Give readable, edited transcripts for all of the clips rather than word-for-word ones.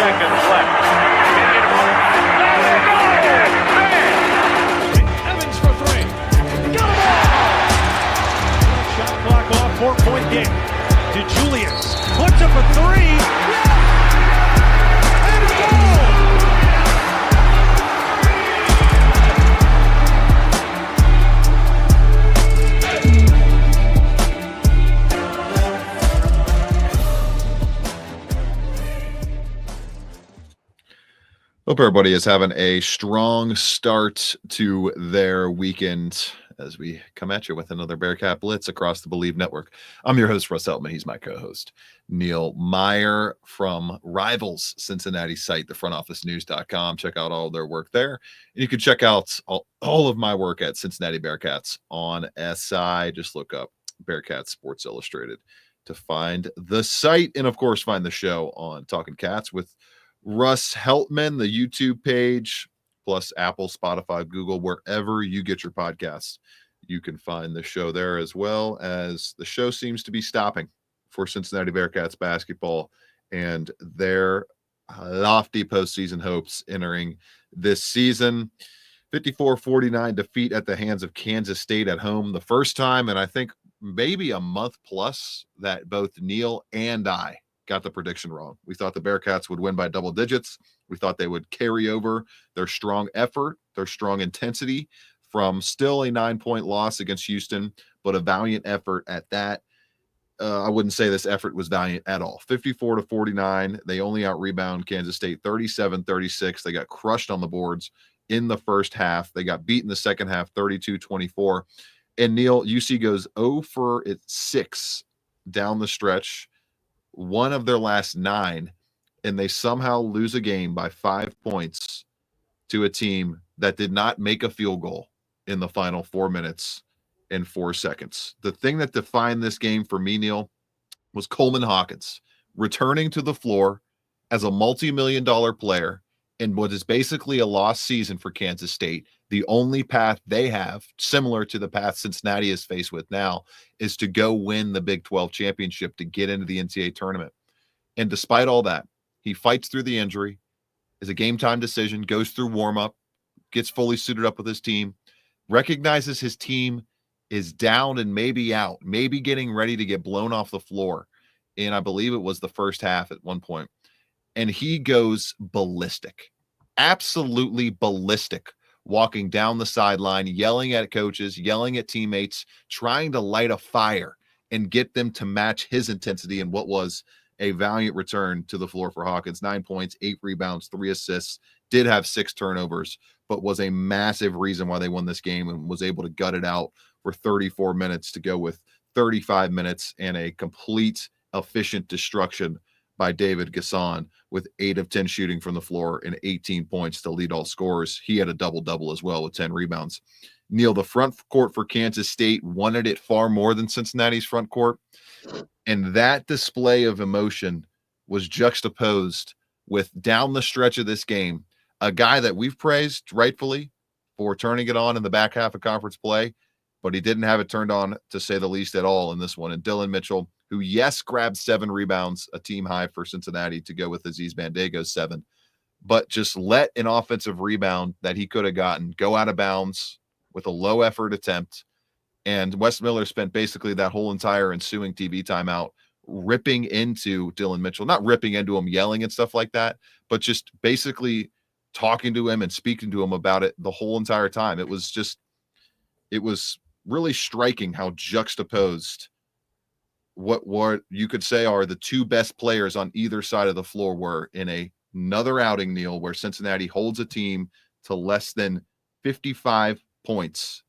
seconds left. Evans for three. Got it all! Shot clock off, 4-point game. DeJulius puts up a three. And goal! Hope everybody is having a strong start to their weekend as we come at you with another Bearcat Blitz across the Believe Network. I'm your host, Russ Eltman. He's my co-host, Neil Meyer from Rivals Cincinnati site, thefrontofficenews.com. Check out all their work there. And you can check out all of my work at Cincinnati Bearcats on SI. Just look up Bearcat Sports Illustrated to find the site. And, of course, find the show on Talking Cats with Russ Heltman, the YouTube page, plus Apple, Spotify, Google, wherever you get your podcasts. You can find the show there, as well as the show seems to be stopping for Cincinnati Bearcats basketball and their lofty postseason hopes entering this season. 54-49 defeat at the hands of Kansas State at home, the first time, and I think maybe a month plus, that both Neil and I got the prediction wrong. We thought the Bearcats would win by double digits. We thought they would carry over their strong effort, their strong intensity from still a 9-point loss against Houston, but a valiant effort at that. I wouldn't say this effort was valiant at all. 54-49. They only out-rebound Kansas State 37-36. They got crushed on the boards in the first half. They got beat in the second half 32-24. And Neil, UC goes 0 for 6 down the stretch, one of their last 9, and they somehow lose a game by 5 points to a team that did not make a field goal in the final 4 minutes and 4 seconds. The thing that defined this game for me, Neil, was Coleman Hawkins returning to the floor as a multi-million-dollar player in what is basically a lost season for Kansas State. The only path they have, similar to the path Cincinnati is faced with now, is to go win the Big 12 championship to get into the NCAA tournament. And despite all that, he fights through the injury, is a game-time decision, goes through warm-up, gets fully suited up with his team, recognizes his team is down and maybe out, maybe getting ready to get blown off the floor. And I believe it was the first half at one point. And he goes ballistic, absolutely ballistic, walking down the sideline, yelling at coaches, yelling at teammates, trying to light a fire and get them to match his intensity in what was a valiant return to the floor for Hawkins. 9 points, 8 rebounds, 3 assists, did have 6 turnovers, but was a massive reason why they won this game and was able to gut it out for 34 minutes to go with 35 minutes and a complete efficient destruction by David Gasson with 8 of 10 shooting from the floor and 18 points to lead all scorers. He had a double-double as well with 10 rebounds. Neil, the front court for Kansas State wanted it far more than Cincinnati's front court, and that display of emotion was juxtaposed with, down the stretch of this game, a guy that we've praised rightfully for turning it on in the back half of conference play, but he didn't have it turned on, to say the least, at all in this one. And Dylan Mitchell, who, yes, grabbed 7 rebounds, a team high for Cincinnati to go with Aziz Bandego's 7, but just let an offensive rebound that he could have gotten go out of bounds with a low-effort attempt. And Wes Miller spent basically that whole entire ensuing TV timeout ripping into Dylan Mitchell, not ripping into him, yelling and stuff like that, but just basically talking to him and speaking to him about it the whole entire time. It was really striking how juxtaposed what you could say are the 2 best players on either side of the floor were in another outing, Neil, where Cincinnati holds a team to less than 55 points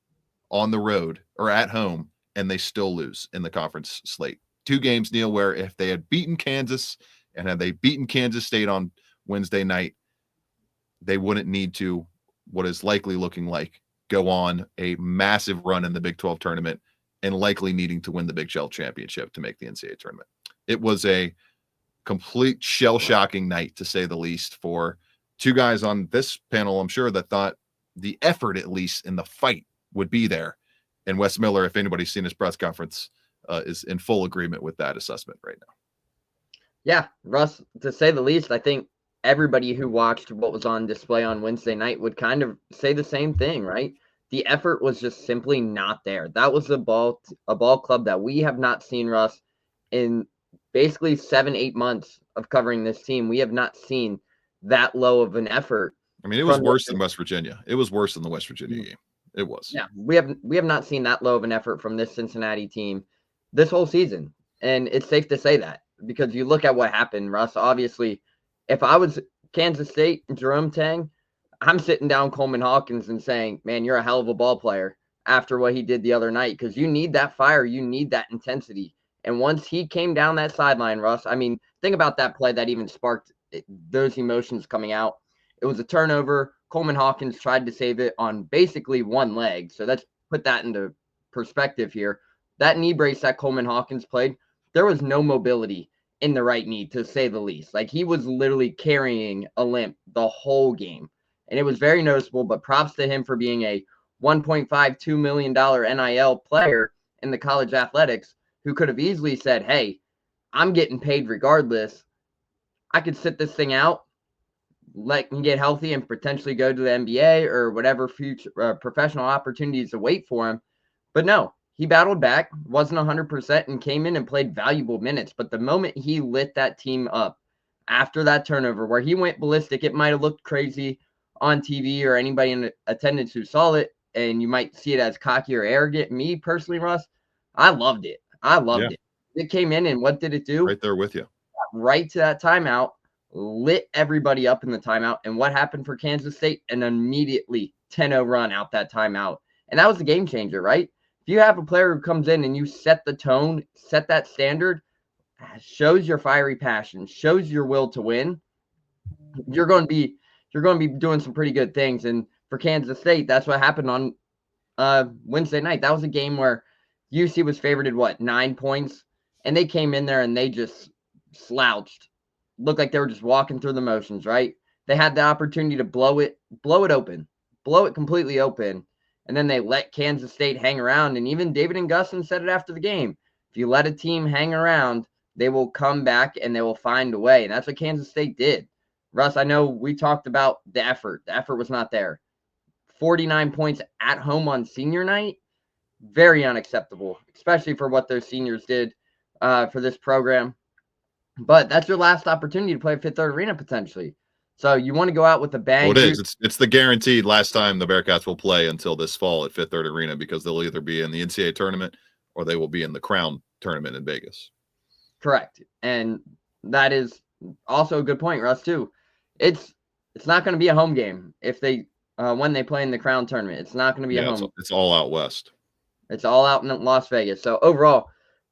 on the road or at home, and they still lose in the conference slate. 2 games, Neil, where if they had beaten Kansas and had they beaten Kansas State on Wednesday night, they wouldn't need to, what is likely looking like, go on a massive run in the Big 12 tournament and likely needing to win the Big 12 championship to make the NCAA tournament. It was a complete shell-shocking night, to say the least, for 2 guys on this panel, I'm sure, that thought the effort, at least in the fight, would be there. And Wes Miller, if anybody's seen his press conference, is in full agreement with that assessment right now. Yeah, Russ, to say the least, I think everybody who watched what was on display on Wednesday night would kind of say the same thing, right? The effort was just simply not there. That was a ball club that we have not seen, Russ, in basically 7-8 months of covering this team. We have not seen that low of an effort. I mean, it was worse than West Virginia. It was worse than the West Virginia game. It was. Yeah, we have not seen that low of an effort from this Cincinnati team this whole season. And it's safe to say that because you look at what happened, Russ. Obviously, if I was Kansas State, Jerome Tang, I'm sitting down Coleman Hawkins and saying, man, you're a hell of a ball player after what he did the other night because you need that fire. You need that intensity. And once he came down that sideline, Russ, I mean, think about that play that even sparked those emotions coming out. It was a turnover. Coleman Hawkins tried to save it on basically one leg. So let's put that into perspective here. That knee brace that Coleman Hawkins played, there was no mobility in the right knee, to say the least. Like, he was literally carrying a limp the whole game. And it was very noticeable, but props to him for being a $1.52 million NIL player in the college athletics who could have easily said, hey, I'm getting paid regardless. I could sit this thing out, let him get healthy and potentially go to the NBA or whatever future professional opportunities await for him. But no, he battled back, wasn't 100%, and came in and played valuable minutes. But the moment he lit that team up after that turnover where he went ballistic, it might have looked crazy on TV or anybody in attendance who saw it, and you might see it as cocky or arrogant. Me personally, Russ, I loved it. I loved it. It came in, and what did it do? Right there with you. Right to that timeout, lit everybody up in the timeout. And what happened for Kansas State? An immediately 10-0 run out that timeout. And that was the game changer, right? If you have a player who comes in and you set the tone, set that standard, shows your fiery passion, shows your will to win, you're going to be doing some pretty good things. And for Kansas State, that's what happened on Wednesday night. That was a game where UC was favored at 9 points, and they came in there and they just slouched. Looked like they were just walking through the motions, right? They had the opportunity to blow it completely open. And then they let Kansas State hang around. And even David and Gustin said it after the game. If you let a team hang around, they will come back and they will find a way. And that's what Kansas State did. Russ, I know we talked about the effort. The effort was not there. 49 points at home on senior night, very unacceptable, especially for what those seniors did for this program. But that's your last opportunity to play Fifth Third Arena potentially. So you want to go out with a bang. Well, it is. It's the guaranteed last time the Bearcats will play until this fall at Fifth Third Arena because they'll either be in the NCAA tournament or they will be in the Crown tournament in Vegas. Correct. And that is also a good point, Russ, too. It's not going to be a home game if they when they play in the Crown tournament. It's not going to be a home. It's all out west. It's all out in Las Vegas. So overall,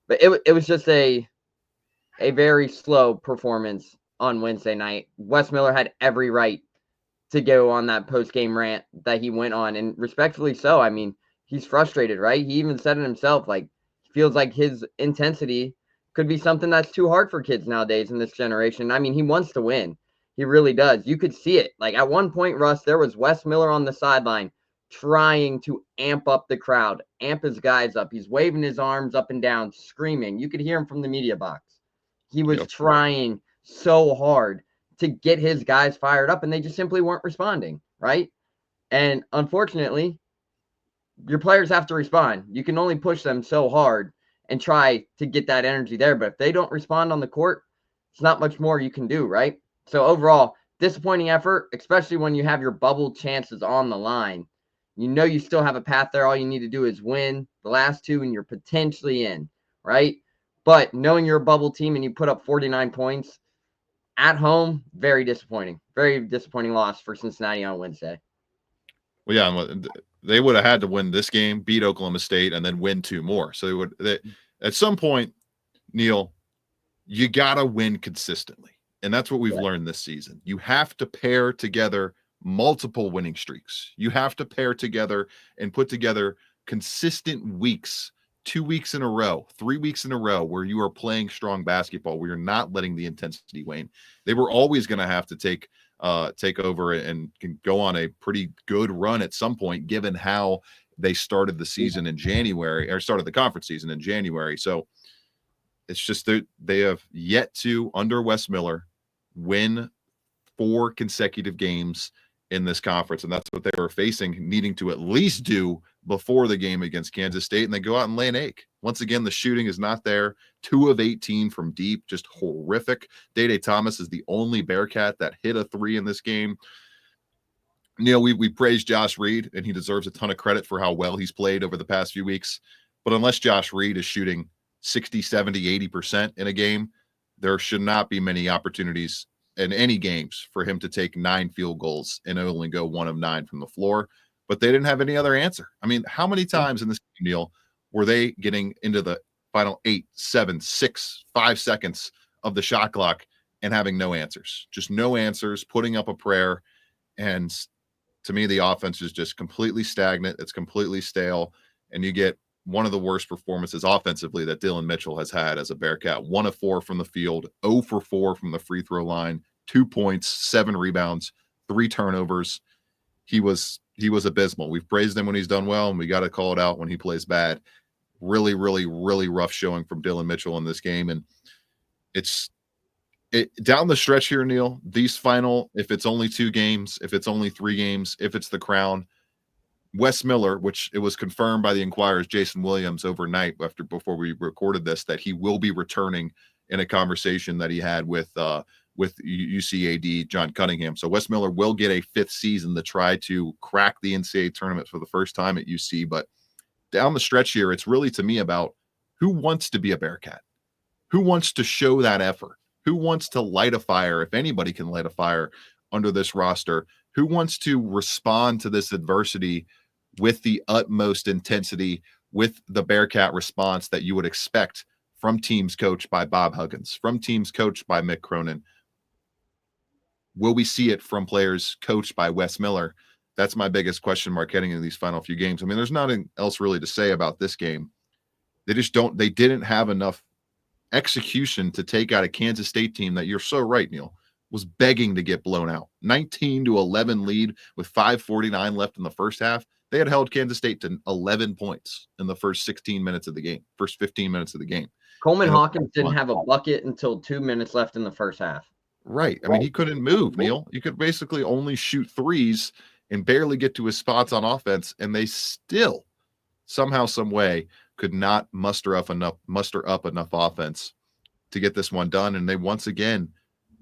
but it was just a very slow performance on Wednesday night. Wes Miller had every right to go on that post-game rant that he went on, and respectfully so. I mean, he's frustrated, right? He even said it himself, like, he feels like his intensity could be something that's too hard for kids nowadays in this generation. I mean, he wants to win. He really does. You could see it. Like, at one point, Russ, there was Wes Miller on the sideline trying to amp up the crowd, amp his guys up. He's waving his arms up and down, screaming. You could hear him from the media box. He was trying so hard to get his guys fired up, and they just simply weren't responding, right? And unfortunately, your players have to respond. You can only push them so hard and try to get that energy there. But if they don't respond on the court, it's not much more you can do, right? So overall, disappointing effort, especially when you have your bubble chances on the line. You know you still have a path there. All you need to do is win the last two, and you're potentially in, right? But knowing you're a bubble team and you put up 49 points at home, very disappointing. Very disappointing loss for Cincinnati on Wednesday. Well, yeah, they would have had to win this game, beat Oklahoma State, and then win two more. So at some point, Neil, you got to win consistently. And that's what we've learned this season. You have to pair together multiple winning streaks. You have to pair together and put together consistent weeks, 2 weeks in a row, 3 weeks in a row, where you are playing strong basketball, where you're not letting the intensity wane. They were always going to have to take over and can go on a pretty good run at some point, given how they started the season in January, or started the conference season in January. So it's just they have yet to, under Wes Miller, win 4 consecutive games in this conference, and that's what they were facing, needing to at least do before the game against Kansas State, and they go out and lay an egg. Once again, the shooting is not there. 2 of 18 from deep, just horrific. Day Thomas is the only Bearcat that hit a 3 in this game. Neil, we praised Josh Reed, and he deserves a ton of credit for how well he's played over the past few weeks. But unless Josh Reed is shooting 60, 70, 80% in a game, there should not be many opportunities in any games for him to take 9 field goals and only go 1 of 9 from the floor. But they didn't have any other answer. I mean, how many times in this game, Neil, were they getting into the final 8, 7, 6, 5 seconds of the shot clock and having no answers? Just no answers, putting up a prayer. And to me, the offense is just completely stagnant. It's completely stale. And you get one of the worst performances offensively that Dylan Mitchell has had as a Bearcat. 1 of 4 from the field, 0 for 4 from the free throw line, 2 points, 7 rebounds, 3 turnovers. He was abysmal. We've praised him when he's done well, and we got to call it out when he plays bad. Really, really, really rough showing from Dylan Mitchell in this game. And it's down the stretch here, Neil, these final, if it's only 2 games, if it's only 3 games, if it's the crown, Wes Miller, which it was confirmed by the Enquirer's Jason Williams overnight before we recorded this, that he will be returning in a conversation that he had with UCAD John Cunningham. So Wes Miller will get a 5th season to try to crack the NCAA tournament for the first time at UC. But down the stretch here, it's really, to me, about who wants to be a Bearcat, who wants to show that effort, who wants to light a fire, if anybody can light a fire under this roster, who wants to respond to this adversity with the utmost intensity, with the Bearcat response that you would expect from teams coached by Bob Huggins, from teams coached by Mick Cronin. Will we see it from players coached by Wes Miller? That's my biggest question mark heading into these final few games. I mean, there's nothing else really to say about this game. They didn't have enough execution to take out a Kansas State team that, you're so right, Neil, was begging to get blown out. 19-11 lead with 5:49 left in the first half. They had held Kansas State to 11 points in the first 16 minutes of the game, first 15 minutes of the game. Coleman Hawkins didn't have a bucket until 2 minutes left in the first half. Right. I mean, he couldn't move, Neil. You could basically only shoot threes and barely get to his spots on offense, and they still somehow, some way could not muster up enough offense to get this one done. And they once again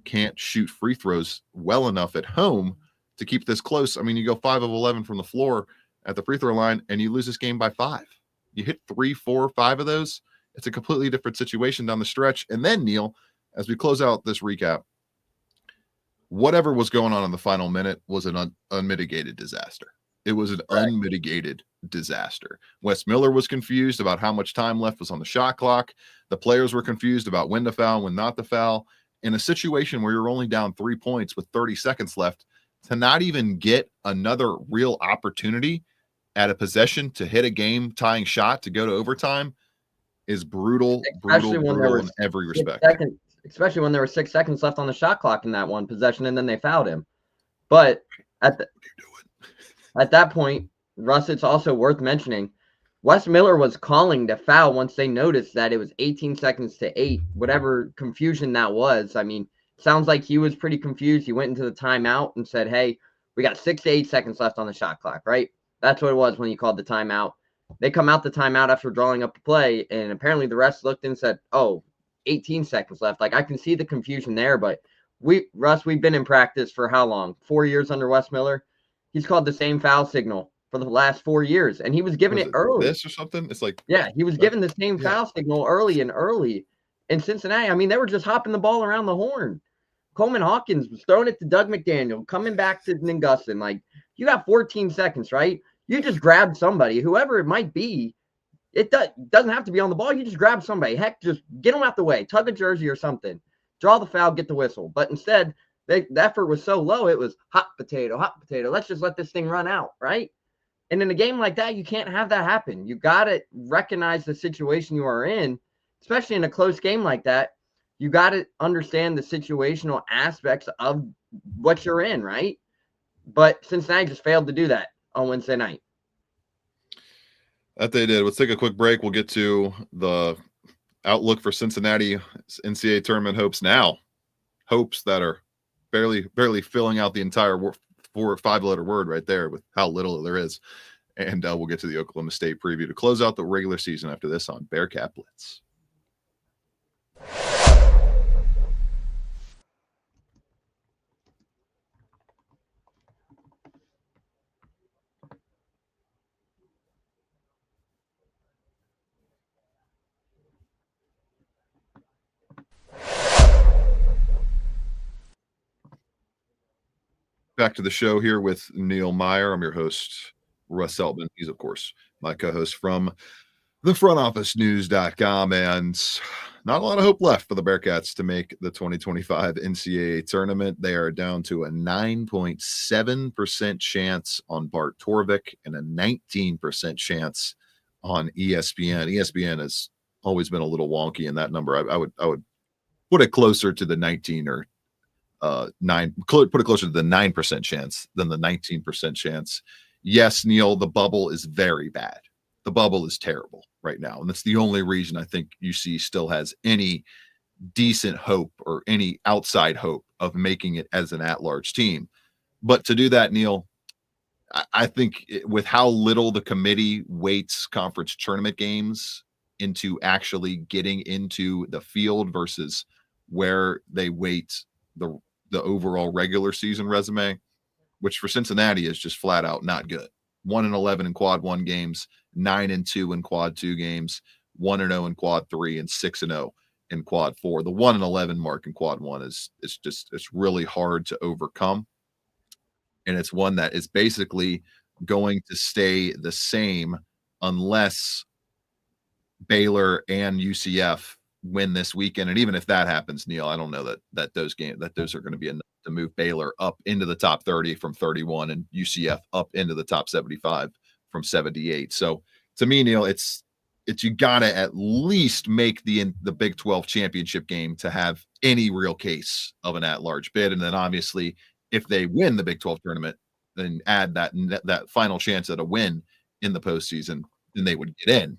can't shoot free throws well enough at home to keep this close. I mean, you go 5 of 11 from the floor at the free throw line, and you lose this game by 5. You hit 3, 4, 5 of those, it's a completely different situation down the stretch. And then, Neil, as we close out this recap, whatever was going on in the final minute was an unmitigated disaster. It was an unmitigated disaster. Wes Miller was confused about how much time left was on the shot clock. The players were confused about when to foul, when not to foul. In a situation where you're only down 3 points with 30 seconds left, to not even get another real opportunity at a possession to hit a game-tying shot to go to overtime is brutal in every respect. Especially when there were 6 seconds left on the shot clock in that one possession, and then they fouled him. But at that point, Russ, it's also worth mentioning, Wes Miller was calling to foul once they noticed that it was 18 seconds to 8, whatever confusion that was. I mean, sounds like he was pretty confused. He went into the timeout and said, hey, we got 6 to 8 seconds left on the shot clock, right? That's what it was when he called the timeout. They come out the timeout after drawing up the play, and apparently the rest looked and said, oh, 18 seconds left. Like, I can see the confusion there, but we've been in practice for how long? 4 years under Wes Miller. He's called the same foul signal for the last 4 years, and he was given it early. This or something? It's like, yeah, he was given the same foul signal early. In Cincinnati, I mean, they were just hopping the ball around the horn. Coleman Hawkins was throwing it to Doug McDaniel, coming back to Ningussin. Like, you got 14 seconds, right? You just grab somebody, whoever it might be. It doesn't have to be on the ball. You just grab somebody. Heck, just get them out the way. Tug a jersey or something. Draw the foul, get the whistle. But instead, the effort was so low, it was hot potato. Let's just let this thing run out, right? And in a game like that, you can't have that happen. You got to recognize the situation you are in, especially in a close game like that. You got to understand the situational aspects of what you're in, right? But Cincinnati just failed to do that on Wednesday night. That they did. Let's take a quick break. We'll get to the outlook for Cincinnati NCAA tournament hopes now. Hopes that are barely filling out the entire 4 or 5-letter word right there with how little there is. And we'll get to the Oklahoma State preview to close out the regular season after this on Bearcat Blitz. Back to the show here with Neil Meyer. I'm your host, Russ Eltman. He's, of course, my co-host from thefrontofficenews.com. And not a lot of hope left for the Bearcats to make the 2025 NCAA tournament. They are down to a 9.7% chance on Bart Torvik and a 19% chance on ESPN. ESPN has always been a little wonky in that number. I would put it closer to the 19 or put it closer to the 9% chance than the 19% chance. Yes, Neil, the bubble is very bad. The bubble is terrible right now. And that's the only reason I think UC still has any decent hope or any outside hope of making it as an at-large team. But to do that, Neil, I think with how little the committee weights conference tournament games into actually getting into the field versus where they weight the overall regular season resume, which for Cincinnati is just flat out not good. 1-11 in quad 1 games, 9-2 in quad 2 games, 1-0 in quad 3, and 6-0 in quad 4. The 1-11 mark in quad 1 it's really hard to overcome. And it's one that is basically going to stay the same unless Baylor and UCF win this weekend. And even if that happens, Neil, I don't know that those are going to be enough to move Baylor up into the top 30 from 31 and UCF up into the top 75 from 78. So to me, Neil, it's you got to at least make the Big 12 championship game to have any real case of an at-large bid. And then obviously if they win the Big 12 tournament, then add that final chance at a win in the postseason, then they would get in.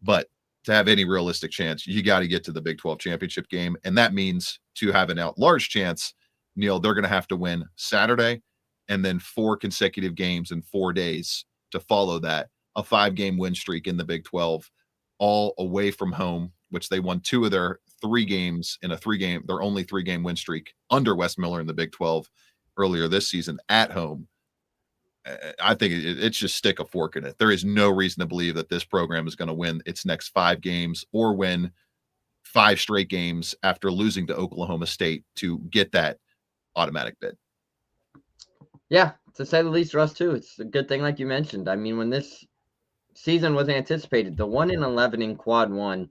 But to have any realistic chance, you got to get to the Big 12 championship game. And that means to have an at-large chance, Neil, they're going to have to win Saturday and then 4 consecutive games in 4 days to follow that, a 5-game win streak in the Big 12, all away from home, which they won 2 of their 3 games in their only 3-game win streak under Wes Miller in the Big 12 earlier this season at home. I think it's just stick a fork in it. There is no reason to believe that this program is going to win its next 5 games or win 5 straight games after losing to Oklahoma State to get that automatic bid. Yeah, to say the least, Russ, too. It's a good thing, like you mentioned. I mean, when this season was anticipated, the 1-11 in quad 1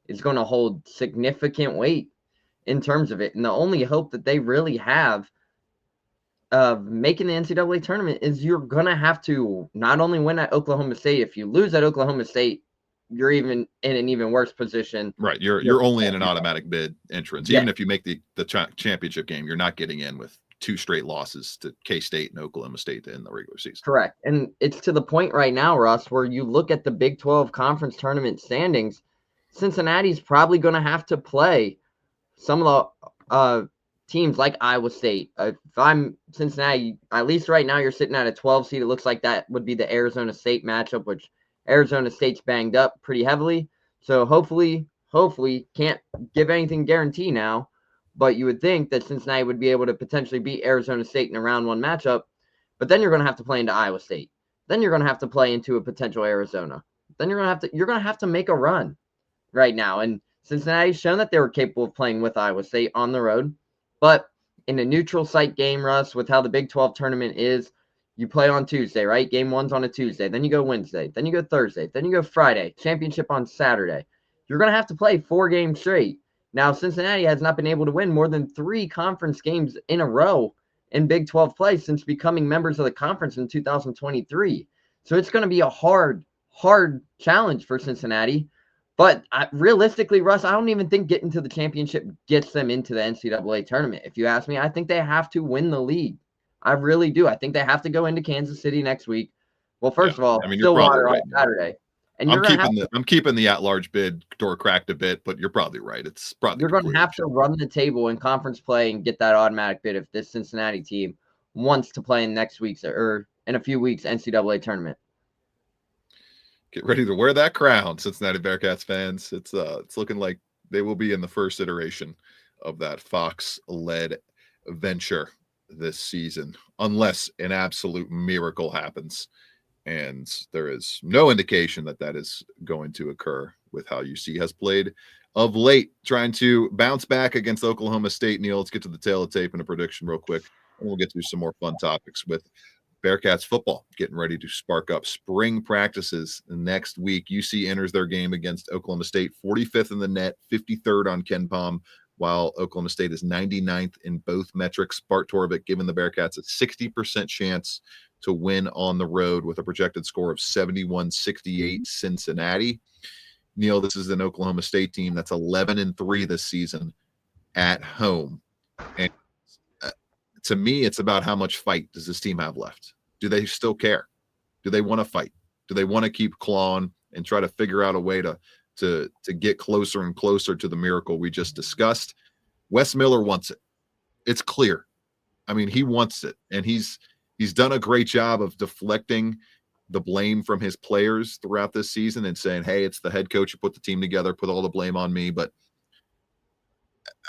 is going to hold significant weight in terms of it. And the only hope that they really have of making the NCAA tournament is you're going to have to not only win at Oklahoma State. If you lose at Oklahoma State, you're even in an even worse position. Right. You're only in an automatic bid entrance. Yeah. Even if you make the championship game, you're not getting in with 2 straight losses to K-State and Oklahoma State in the regular season. Correct. And it's to the point right now, Russ, where you look at the Big 12 conference tournament standings, Cincinnati's probably going to have to play some of the teams like Iowa State. If I'm Cincinnati, at least right now you're sitting at a 12 seed. It looks like that would be the Arizona State matchup, which Arizona State's banged up pretty heavily. So hopefully can't give anything guarantee now, but you would think that Cincinnati would be able to potentially beat Arizona State in a round 1 matchup. But then you're going to have to play into Iowa State. Then you're going to have to play into a potential Arizona. Then you're going to have to make a run right now. And Cincinnati's shown that they were capable of playing with Iowa State on the road. But in a neutral site game, Russ, with how the Big 12 tournament is, you play on Tuesday, right? Game 1's on a Tuesday. Then you go Wednesday. Then you go Thursday. Then you go Friday. Championship on Saturday. You're going to have to play 4 games straight. Now, Cincinnati has not been able to win more than 3 conference games in a row in Big 12 play since becoming members of the conference in 2023. So it's going to be a hard challenge for Cincinnati. But realistically, Russ, I don't even think getting to the championship gets them into the NCAA tournament. If you ask me, I think they have to win the league. I really do. I think they have to go into Kansas City next week. Well, first of all, Stillwater on Saturday. And you're I'm keeping the at-large bid door cracked a bit, but you're probably right. It's probably you're going to have to run the table in conference play and get that automatic bid if this Cincinnati team wants to play in next week's or in a few weeks NCAA tournament. Get ready to wear that crown, Cincinnati Bearcats fans. It's looking like they will be in the first iteration of that Fox-led venture this season, unless an absolute miracle happens. And there is no indication that that is going to occur with how UC has played of late, trying to bounce back against Oklahoma State. Neil, let's get to the tail of tape and a prediction real quick, and we'll get to some more fun topics with Bearcats football getting ready to spark up spring practices next week. UC enters their game against Oklahoma State 45th in the net, 53rd on KenPom, while Oklahoma State is 99th in both metrics. Bart Torvik giving the Bearcats a 60% chance to win on the road with a projected score of 71-68 Cincinnati. Neil, this is an Oklahoma State team that's 11-3 this season at home. And to me, it's about how much fight does this team have left? Do they still care? Do they want to fight? Do they want to keep clawing and try to figure out a way to get closer and closer to the miracle we just discussed? Wes Miller wants it. It's clear. I mean, he wants it, and he's done a great job of deflecting the blame from his players throughout this season and saying, hey, it's the head coach who put the team together, put all the blame on me. But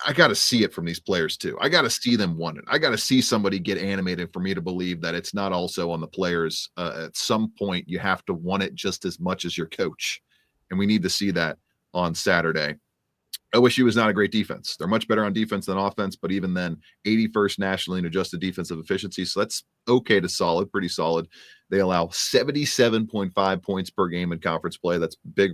I got to see it from these players too. I got to see them want it. I got to see somebody get animated for me to believe that it's not also on the players. At some point, you have to want it just as much as your coach. And we need to see that on Saturday. OSU is not a great defense. They're much better on defense than offense, but even then, 81st nationally in adjusted defensive efficiency. So that's okay to solid, pretty solid. They allow 77.5 points per game in conference play. That's big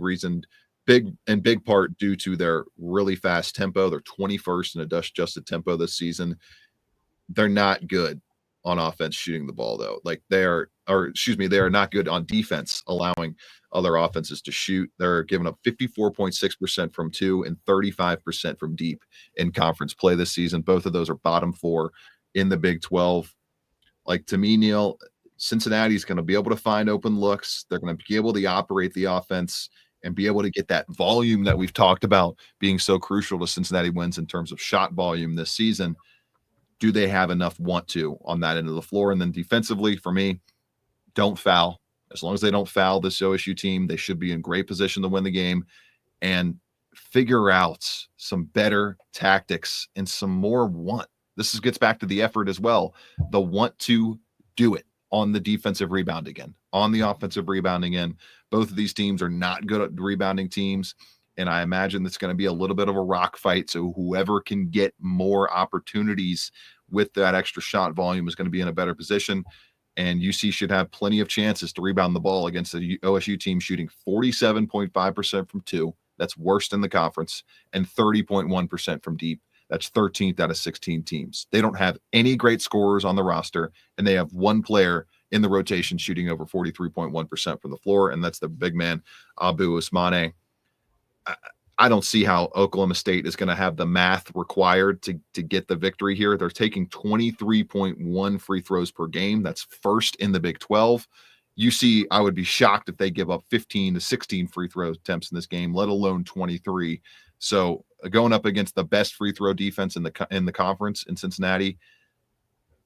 part due to their really fast tempo. They're 21st in adjusted tempo this season. They're not good on offense shooting the ball, though. They are not good on defense, allowing other offenses to shoot. They're giving up 54.6% from two and 35% from deep in conference play this season. Both of those are bottom four in the Big 12. To me, Neil, Cincinnati's going to be able to find open looks. They're going to be able to operate the offense and be able to get that volume that we've talked about being so crucial to Cincinnati wins in terms of shot volume this season. Do they have enough want to on that end of the floor? And then defensively, for me, don't foul. As long as they don't foul this OSU team, they should be in great position to win the game and figure out some better tactics and some more want. This gets back to the effort as well. The want to do it on the defensive rebound again, on the offensive rebounding end. Both of these teams are not good at rebounding teams, and I imagine it's going to be a little bit of a rock fight. So whoever can get more opportunities with that extra shot volume is going to be in a better position. And UC should have plenty of chances to rebound the ball against the OSU team shooting 47.5% from two. That's worst in the conference, and 30.1% from deep. That's 13th out of 16 teams. They don't have any great scorers on the roster, and they have one player in the rotation shooting over 43.1% from the floor, and that's the big man, Abu Usmane. I don't see how Oklahoma State is going to have the math required to get the victory here. They're taking 23.1 free throws per game. That's first in the Big 12. UC, I would be shocked if they give up 15 to 16 free throw attempts in this game, let alone 23. So going up against the best free throw defense in the conference in Cincinnati,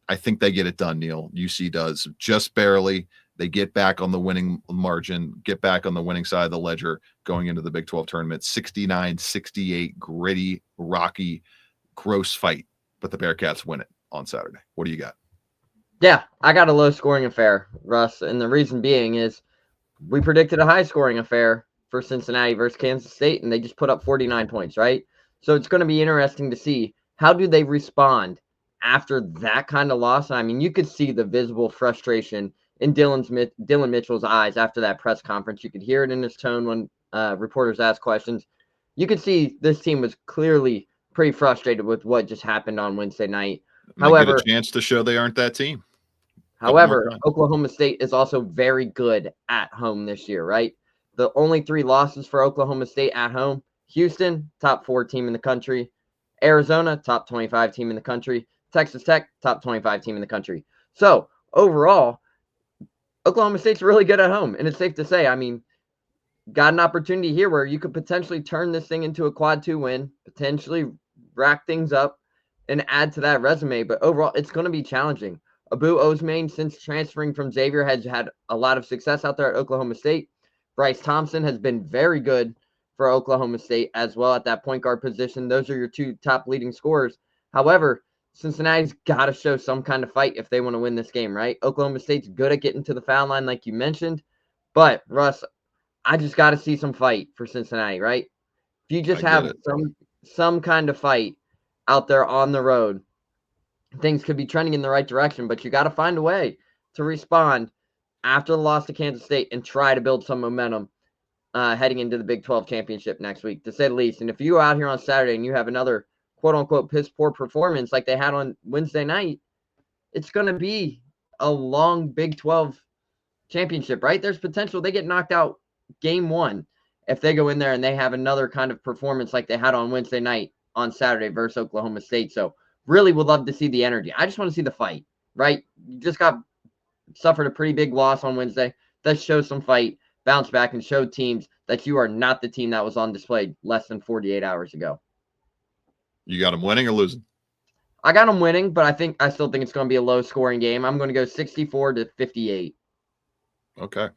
I think they get it done, Neil. UC does just barely. They get back on the winning margin, get back on the winning side of the ledger going into the Big 12 tournament. 69-68, gritty, rocky, gross fight, but the Bearcats win it on Saturday. What do you got? Yeah, I got a low-scoring affair, Russ, and the reason being is we predicted a high-scoring affair for Cincinnati versus Kansas State, and they just put up 49 points, right? So it's going to be interesting to see how do they respond after that kind of loss. I mean, you could see the visible frustration in Dylan Mitchell's eyes after that press conference. You could hear it in his tone when reporters asked questions. You could see this team was clearly pretty frustrated with what just happened on Wednesday night. However, get a chance to show they aren't that team. However, Oklahoma State is also very good at home this year, right? The only 3 losses for Oklahoma State at home: Houston, top 4 team in the country; Arizona, top 25 team in the country; Texas Tech, top 25 team in the country. So overall, Oklahoma State's really good at home, and it's safe to say, I mean, got an opportunity here where you could potentially turn this thing into a quad 2 win, potentially rack things up and add to that resume. But overall, it's going to be challenging. Abu Osmane, since transferring from Xavier, has had a lot of success out there at Oklahoma State. Bryce Thompson has been very good for Oklahoma State as well at that point guard position. Those are your two top leading scorers. However, Cincinnati's got to show some kind of fight if they want to win this game, right? Oklahoma State's good at getting to the foul line, like you mentioned. But, Russ, I just got to see some fight for Cincinnati, right? If you just have some kind of fight out there on the road, things could be trending in the right direction, but you got to find a way to respond after the loss to Kansas State and try to build some momentum heading into the Big 12 championship next week, to say the least. And if you go out here on Saturday and you have another quote-unquote piss-poor performance like they had on Wednesday night, it's going to be a long Big 12 championship, right? There's potential they get knocked out game one if they go in there and they have another kind of performance like they had on Wednesday night on Saturday versus Oklahoma State. So really would love to see the energy. I just want to see the fight, right? You just suffered a pretty big loss on Wednesday. Let's show some fight, bounce back, and show teams that you are not the team that was on display less than 48 hours ago. You got them winning or losing? I got them winning, but I still think it's going to be a low-scoring game. I'm going to go 64-58. Okay.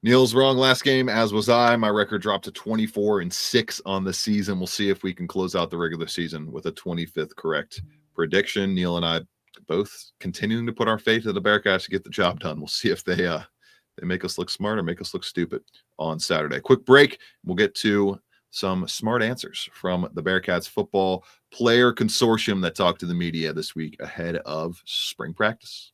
Neil's wrong last game, as was I. My record dropped to 24-6 on the season. We'll see if we can close out the regular season with a 25th correct prediction. Neil and I both continuing to put our faith in the Bearcats to get the job done. We'll see if they make us look smart or make us look stupid on Saturday. Quick break. We'll get to some smart answers from the Bearcats football player consortium that talked to the media this week ahead of spring practice.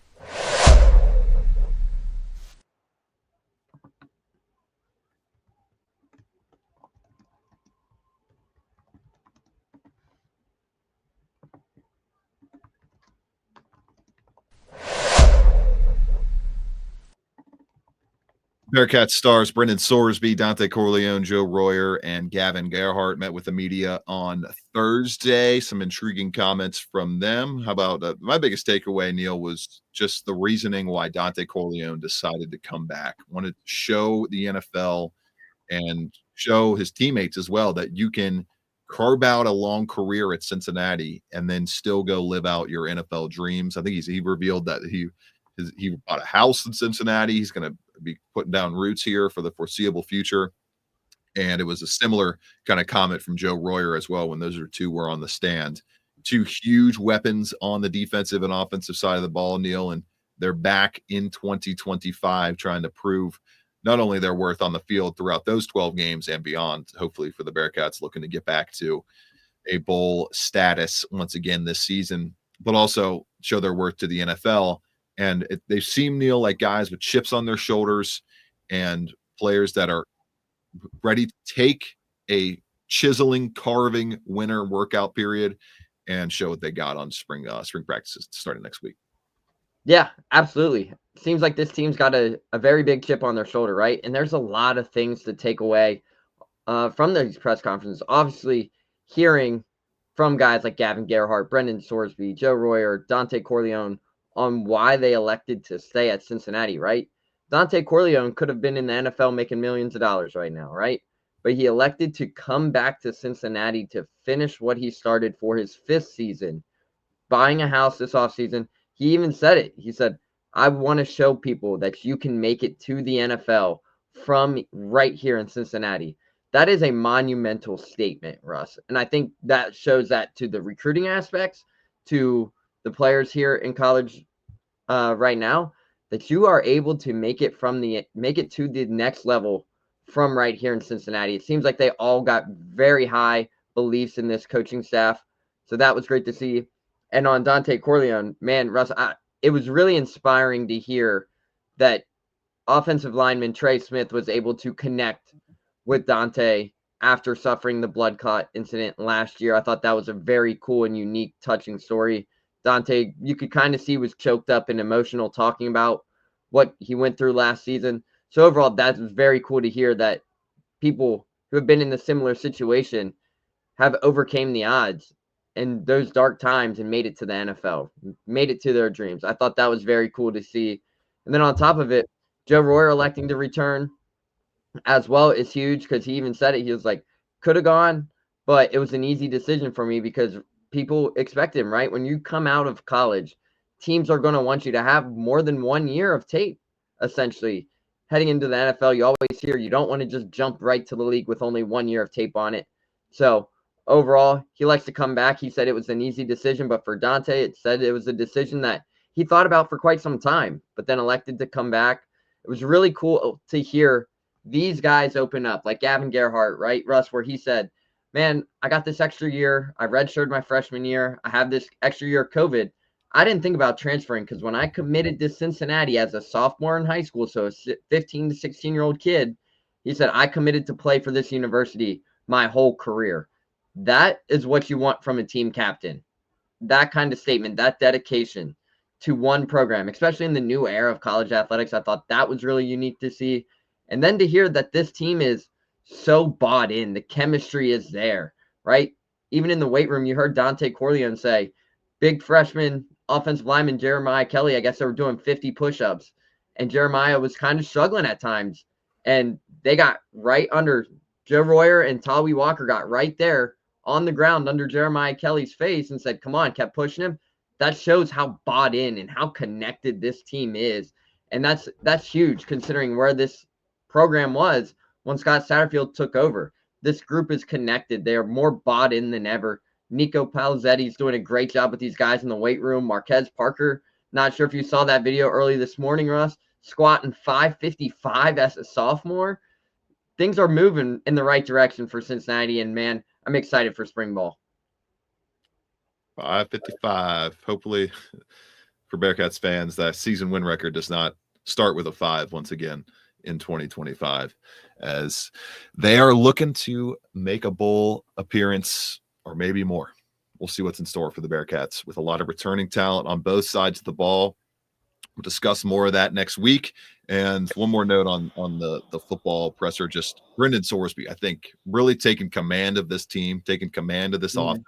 Bearcat stars Brendan Sorsby, Dante Corleone, Joe Royer, and Gavin Gerhardt met with the media on Thursday. Some intriguing comments from them. How about my biggest takeaway, Neil, was just the reasoning why Dante Corleone decided to come back. Wanted to show the NFL and show his teammates as well that you can carve out a long career at Cincinnati and then still go live out your NFL dreams. I think he revealed that he bought a house in Cincinnati. He's going to be putting down roots here for the foreseeable future. And it was a similar kind of comment from Joe Royer as well when those two were on the stand. Two huge weapons on the defensive and offensive side of the ball, Neil, and they're back in 2025 trying to prove not only their worth on the field throughout those 12 games and beyond, hopefully for the Bearcats looking to get back to a bowl status once again this season, but also show their worth to the NFL. And they seem, Neil, like guys with chips on their shoulders and players that are ready to take a chiseling, carving winter workout period and show what they got on spring practices starting next week. Yeah, absolutely. Seems like this team's got a very big chip on their shoulder, right? And there's a lot of things to take away from these press conferences. Obviously, hearing from guys like Gavin Gerhardt, Brendan Sorsby, Joe Royer, Dante Corleone, on why they elected to stay at Cincinnati, right? Dante Corleone could have been in the NFL making millions of dollars right now, right? But he elected to come back to Cincinnati to finish what he started for his 5th season, buying a house this offseason. He even said it. He said, I want to show people that you can make it to the NFL from right here in Cincinnati. That is a monumental statement, Russ. And I think that shows that to the recruiting aspects, to the players here in college right now, that you are able to make it to the next level from right here in Cincinnati. It seems like they all got very high beliefs in this coaching staff. So that was great to see. And on Dante Corleone, man, Russ, it was really inspiring to hear that offensive lineman Trey Smith was able to connect with Dante after suffering the blood clot incident last year. I thought that was a very cool and unique, touching story. Dante, you could kind of see, was choked up and emotional talking about what he went through last season. So overall, that was very cool to hear that people who have been in a similar situation have overcame the odds in those dark times and made it to the NFL, made it to their dreams. I thought that was very cool to see. And then on top of it, Joe Royer electing to return. as well is huge because he even said it. He was like, could have gone, but it was an easy decision for me because people expect him, right? When you come out of college, teams are going to want you to have more than 1 year of tape, essentially. Heading into the NFL, you always hear you don't want to just jump right to the league with only 1 year of tape on it. So overall, he likes to come back. He said it was an easy decision, but for Dante, it said it was a decision that he thought about for quite some time, but then elected to come back. It was really cool to hear these guys open up, like Gavin Gerhardt, right, Russ, where he said, man, I got this extra year. I redshirted my freshman year. I have this extra year of COVID. I didn't think about transferring because when I committed to Cincinnati as a sophomore in high school, so a 15 to 16-year-old kid, he said, I committed to play for this university my whole career. That is what you want from a team captain. That kind of statement, that dedication to one program, especially in the new era of college athletics. I thought that was really unique to see. And then to hear that this team is so bought in, the chemistry is there, right? Even in the weight room, you heard Dante Corleone say, big freshman offensive lineman Jeremiah Kelly, I guess they were doing 50 push-ups, and Jeremiah was kind of struggling at times. And they got right under Joe Royer, and Tawi Walker got right there on the ground under Jeremiah Kelly's face and said, come on, kept pushing him. That shows how bought in and how connected this team is. And that's huge considering where this program was when Scott Satterfield took over. This group is connected. They're more bought in than ever. Nico Palazetti's doing a great job with these guys in the weight room. Marquez Parker, not sure if you saw that video early this morning, Russ, squatting 555 as a sophomore. Things are moving in the right direction for Cincinnati, and man, I'm excited for spring ball. 555. Hopefully for Bearcats fans, that season win record does not start with a 5 once again in 2025, as they are looking to make a bowl appearance or maybe more. We'll see what's in store for the Bearcats with a lot of returning talent on both sides of the ball. We'll discuss more of that next week. And one more note on the football presser, just Brendan Sorsby, I think, really taking command of this team, taking command of this offense,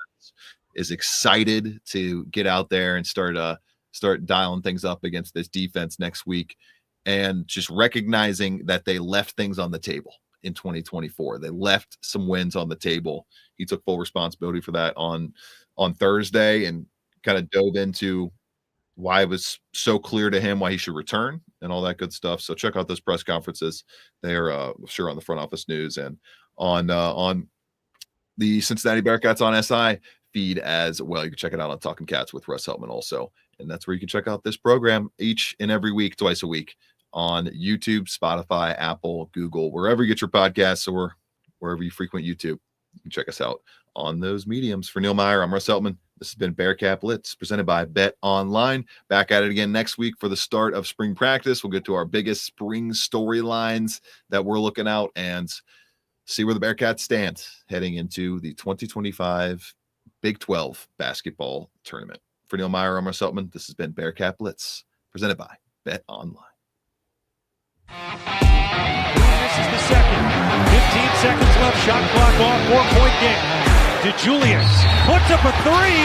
is excited to get out there and start dialing things up against this defense next week, and just recognizing that they left things on the table in 2024. They left some wins on the table. He took full responsibility for that on Thursday and kind of dove into why it was so clear to him why he should return and all that good stuff. So check out those press conferences. They are sure on the Front Office News and on the Cincinnati Bearcats on SI feed as well. You can check it out on Talking Cats with Russ Heltman also. And that's where you can check out this program each and every week, twice a week, on YouTube, Spotify, Apple, Google, wherever you get your podcasts, or wherever you frequent YouTube. You can check us out on those mediums. For Neil Meyer, I'm Russ Heltman. This has been Bearcat Blitz, presented by Bet Online. Back at it again next week for the start of spring practice. We'll get to our biggest spring storylines that we're looking out and see where the Bearcats stand heading into the 2025 Big 12 basketball tournament. For Neil Meyer, I'm Russ Heltman. This has been Bearcat Blitz, presented by Bet Online. This is the second. 15 seconds left. Shot clock off. 4-point game. DeJulius puts up a three.